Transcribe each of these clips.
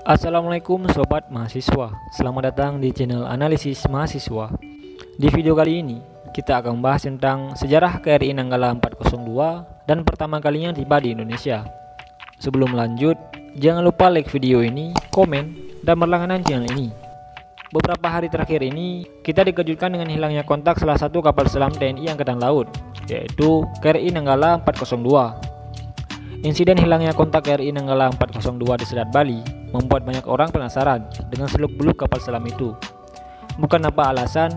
Assalamualaikum Sobat Mahasiswa, selamat datang di channel Analisis Mahasiswa. Di video kali ini, kita akan membahas tentang sejarah KRI Nanggala 402 dan pertama kalinya tiba di Indonesia. Sebelum lanjut, jangan lupa like video ini, komen, dan berlangganan channel ini. Beberapa hari terakhir ini, kita dikejutkan dengan hilangnya kontak salah satu kapal selam TNI Angkatan Laut, yaitu KRI Nanggala 402. Insiden hilangnya kontak KRI Nanggala 402 di Selat Bali membuat banyak orang penasaran dengan seluk-beluk kapal selam itu. Bukan apa alasan,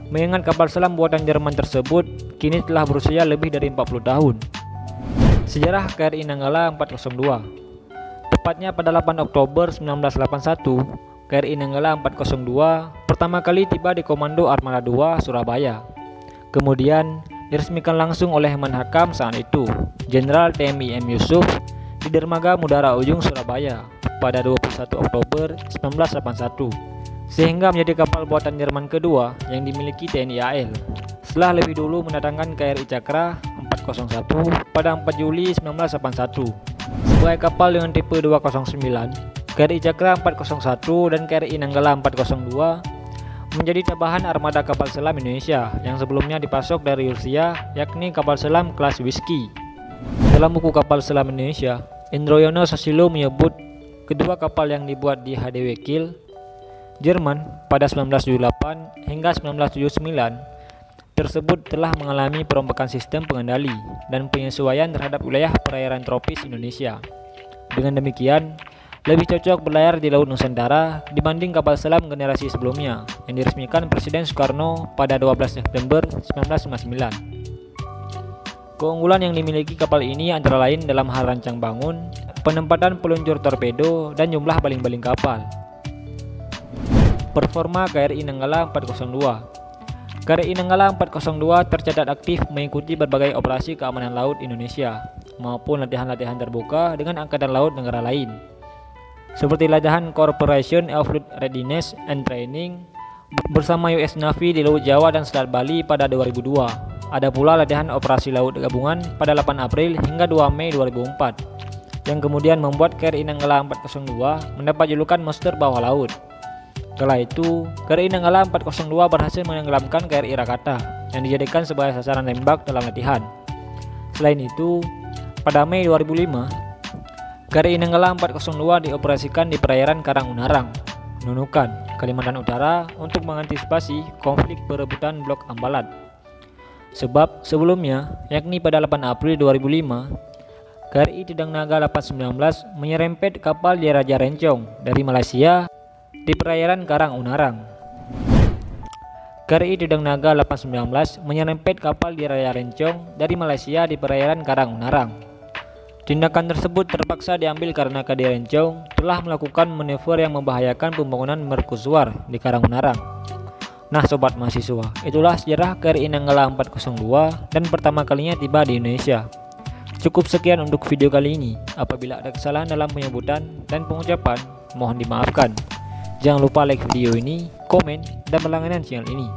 mengingat kapal selam buatan Jerman tersebut kini telah berusia lebih dari 40 tahun. Sejarah KRI Nanggala 402. Tepatnya pada 8 Oktober 1981, KRI Nanggala 402 pertama kali tiba di Komando Armada 2 Surabaya. Kemudian diresmikan langsung oleh Menhakam saat itu, Jenderal TNI M. Yusuf, di Dermaga Mudara Ujung Surabaya pada 21 Oktober 1981, sehingga menjadi kapal buatan Jerman kedua yang dimiliki TNI AL, setelah lebih dulu mendatangkan KRI Cakra 401 pada 4 Juli 1981. Sebagai kapal dengan tipe 209, KRI Cakra 401 dan KRI Nanggala 402 menjadi tambahan armada kapal selam Indonesia yang sebelumnya dipasok dari Rusia, yakni kapal selam kelas Whiskey. Dalam buku Kapal Selam Indonesia, Indroyono Susilo menyebut kedua kapal yang dibuat di HDW Kiel, Jerman pada 1978 hingga 1979 tersebut telah mengalami perombakan sistem pengendali dan penyesuaian terhadap wilayah perairan tropis Indonesia. Dengan demikian, lebih cocok berlayar di Laut Nusantara dibanding kapal selam generasi sebelumnya yang diresmikan Presiden Soekarno pada 12 September 1959. Keunggulan yang dimiliki kapal ini antara lain dalam hal rancang bangun, penempatan peluncur torpedo, dan jumlah baling-baling kapal. Performa KRI Nanggala 402. KRI Nanggala 402 tercatat aktif mengikuti berbagai operasi keamanan laut Indonesia maupun latihan-latihan terbuka dengan angkatan laut negara lain, seperti latihan Corporation of Fleet Readiness and Training bersama US Navy di Laut Jawa dan Selat Bali pada 2002. Ada pula latihan operasi laut gabungan pada 8 April hingga 2 Mei 2004, yang kemudian membuat KRI Nanggala 402 mendapat julukan monster bawah laut. Kala itu, KRI Nanggala 402 berhasil menenggelamkan KRI Rakata yang dijadikan sebagai sasaran tembak dalam latihan. Selain itu, pada Mei 2005, KRI Nanggala 402 dioperasikan di perairan Karangunarang, Nunukan, Kalimantan Utara untuk mengantisipasi konflik perebutan Blok Ambalat. Sebab sebelumnya, yakni pada 8 April 2005, KRI Tidang Naga 819 menyerempet kapal di Raja Rencong dari Malaysia di perairan Karangunarang. KRI Tidang Naga 819 menyerempet kapal di Raja Rencong dari Malaysia di perairan Karangunarang. Tindakan tersebut terpaksa diambil karena KRI Rencong telah melakukan manuver yang membahayakan pembangunan mercusuar di Karangunarang. Nah Sobat Mahasiswa, itulah sejarah KRI Nanggala 402 dan pertama kalinya tiba di Indonesia. Cukup sekian untuk video kali ini. Apabila ada kesalahan dalam penyebutan dan pengucapan, mohon dimaafkan. Jangan lupa like video ini, komen, dan berlangganan channel ini.